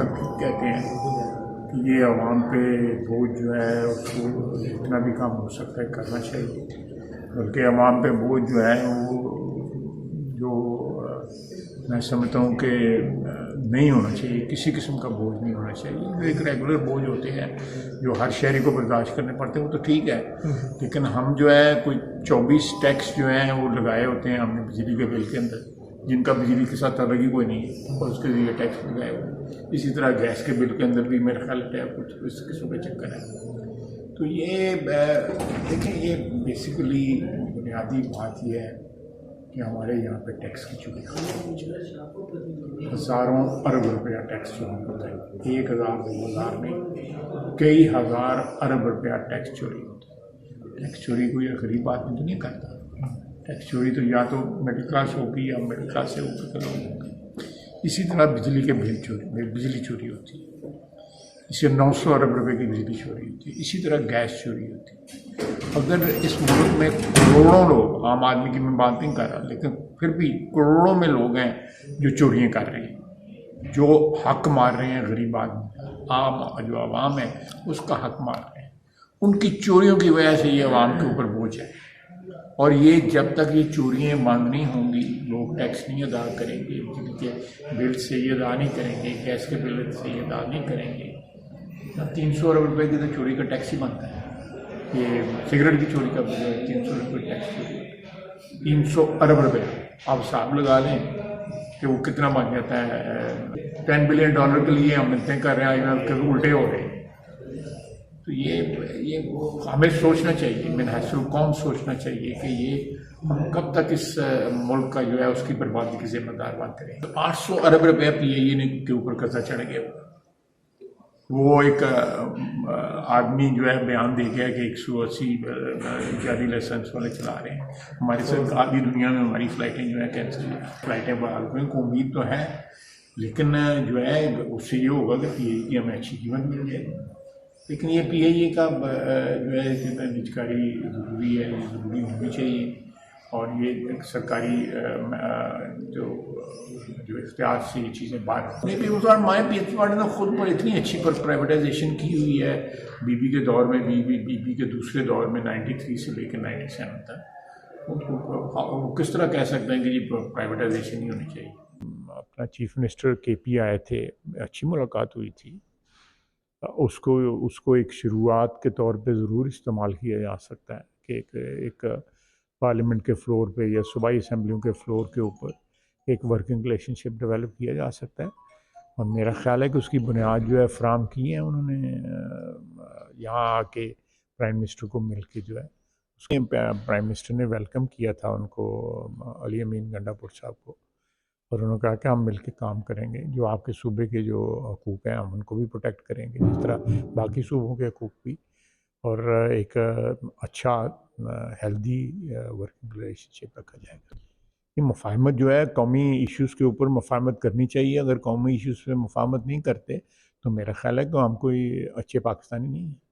साहब कहते हैं कि ये आवाम पे बोझ जो है उसको जितना भी काम हो सकता है करना चाहिए, बल्कि आवाम पे बोझ जो है वो जो मैं समझता हूँ कि नहीं होना चाहिए, किसी किस्म का बोझ नहीं होना चाहिए। जो एक रेगुलर बोझ होते हैं जो हर शहरी को बर्दाश्त करने पड़ते हैं वो तो ठीक है, लेकिन हम जो है कोई 24 टैक्स जो हैं वो लगाए होते हैं हमने बिजली के बिल के अंदर, जिनका बिजली के साथ अलग ही कोई नहीं है और उसके लिए टैक्स लगाए हुए। इसी तरह गैस के बिल के अंदर भी मेरा ख्याल है कुछ इस किस्म का चक्कर है। तो ये देखें, ये बेसिकली बुनियादी बात ये है कि हमारे यहाँ पे टैक्स की चोरी हज़ारों अरब रुपया टैक्स चोरी होता है, 1,000-2,000 नहीं, कई हज़ार अरब रुपया टैक्स चोरी होता है। टैक्स चोरी कोई गरीब आदमी तो नहीं करता, टैक्स चोरी तो या तो मिडिल क्लास होगी या मिडिल क्लास से ऊपर के लोग होंगे। इसी तरह बिजली के बिल बिजली चोरी होती है, इससे 900 अरब रुपए की बिजली चोरी होती है। इसी तरह गैस चोरी होती है। अगर इस मुल्क में करोड़ों लोग, आम आदमी की मैं बात नहीं कर रहा, लेकिन फिर भी करोड़ों में लोग हैं जो चोरियाँ कर रहे हैं, जो हक मार रहे हैं गरीब आदमी का, आम जो आवाम है उसका हक मार रहे हैं, उनकी चोरियों की वजह से ये आवाम के ऊपर बोझ है। और ये जब तक ये चोरियाँ बंद नहीं होंगी, लोग टैक्स नहीं अदा करेंगे, बिजली के बिल से ये अदा नहीं करेंगे, गैस के बिल से ये अदा नहीं करेंगे, 300 अरब रुपए की तो चोरी का टैक्स ही बनता है। ये सिगरेट की चोरी का 300 रुपये टैक्स चोरी, 300 अरब रुपये आप हिसाब लगा लें कि वो कितना बन जाता है। $10 बिलियन के लिए हम मिलते कर रहे हैं, उल्टे हो रहे हैं। तो ये हमें सोचना चाहिए, मेरा हैसुल कौम सोचना चाहिए कि ये हम कब तक इस मुल्क का जो है उसकी बर्बादी के जिम्मेदार बनते रहे। तो 800 अरब रुपये PIA के ऊपर कर्जा चढ़ गया। वो एक आदमी जो है बयान दे गया कि 180 जारी लाइसेंस वाले चला रहे हैं। हमारे साथ आधी दुनिया में हमारी फ़्लाइटें जो है कैंसिल, फ़्लाइटें बहाल हुई। को उम्मीद तो है, लेकिन जो है उससे ये होगा कि PIA की हमें अच्छी कीमत मिल जाएगी। लेकिन ये PIA का जो है नजककारी ज़रूरी है, ज़रूरी होनी चाहिए। और ये एक सरकारी जो इख्तियार से ये चीज़ें बाहर पीपल्स माई पीपल्स पार्टी ने खुद पर इतनी अच्छी पर प्राइवेटाइजेशन की हुई है, बीबी के दौर में, बीबी के दूसरे दौर में 93 से लेकर 97 तक। वो किस तरह कह सकते हैं कि ये प्राइवेटाइजेशन नहीं होनी चाहिए। अपना चीफ मिनिस्टर KP आए थे, अच्छी मुलाकात हुई थी, उसको एक शुरुआत के तौर पे ज़रूर इस्तेमाल किया जा सकता है कि एक पार्लियामेंट के फ्लोर पे या सूबाई असम्बलियों के फ्लोर के ऊपर एक वर्किंग रिलेशनशिप डेवलप किया जा सकता है। और मेरा ख्याल है कि उसकी बुनियाद जो है फ्राहम की है उन्होंने यहाँ आके प्राइम मिनिस्टर को मिल के जो है उसके प्राइम मिनिस्टर ने वेलकम किया था उनको, अली अमीन गंडापुर साहब को, और उन्होंने कहा कि हम मिल के काम करेंगे, जो आपके सूबे के जो हकूक़ हैं हम उनको भी प्रोटेक्ट करेंगे जिस तरह बाकी सूबों के हकूक़ भी, और एक अच्छा हेल्दी वर्किंग रिलेशनशिप रखा जाएगा। ये मफाहमत जो है कौमी इश्यूज़ के ऊपर मफाहमत करनी चाहिए। अगर कौमी इश्यूज़ पे मफाहमत नहीं करते तो मेरा ख्याल है कि हम कोई अच्छे पाकिस्तानी नहीं हैं।